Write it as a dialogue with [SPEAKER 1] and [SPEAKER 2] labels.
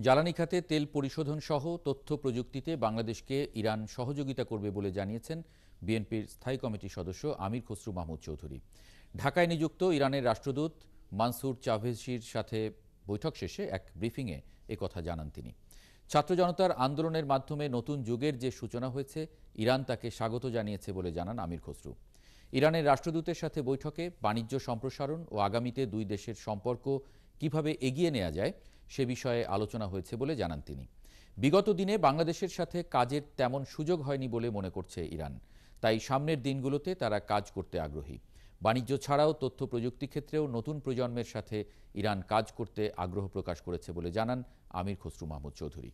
[SPEAKER 1] জ্বালানি খাতে তেল পরিশোধন সহ তথ্য প্রযুক্তিতে বাংলাদেশকে ইরান সহযোগিতা করবে বলে জানিয়েছেন বিএনপির স্থায়ী কমিটির সদস্য আমির খসরু মাহমুদ চৌধুরী। ঢাকায় নিযুক্ত ইরানের রাষ্ট্রদূত মানসুর চাভেজির সাথে বৈঠক শেষে এক ব্রিফিংয়ে একথা জানান তিনি। ছাত্র জনতার আন্দোলনের মাধ্যমে নতুন যুগের যে সূচনা হয়েছে, ইরান তাকে স্বাগত জানিয়েছে বলে জানান আমির খসরু। ইরানের রাষ্ট্রদূতের সাথে বৈঠকে বাণিজ্য সম্প্রসারণ ও আগামীতে দুই দেশের সম্পর্ক কিভাবে এগিয়ে নেওয়া যায় সে বিষয়ে আলোচনা হয়েছে বলে জানান তিনি। বিগত দিনে বাংলাদেশের সাথে কাজের তেমন সুযোগ হয়নি বলে মনে করছে ইরান, তাই সামনের দিনগুলোতে তারা কাজ করতে আগ্রহী। বাণিজ্য ছাড়াও তথ্য প্রযুক্তি ক্ষেত্রেও নতুন প্রজন্মের সাথে ইরান কাজ করতে আগ্রহ প্রকাশ করেছে বলে জানান আমির খসরু মাহমুদ চৌধুরী।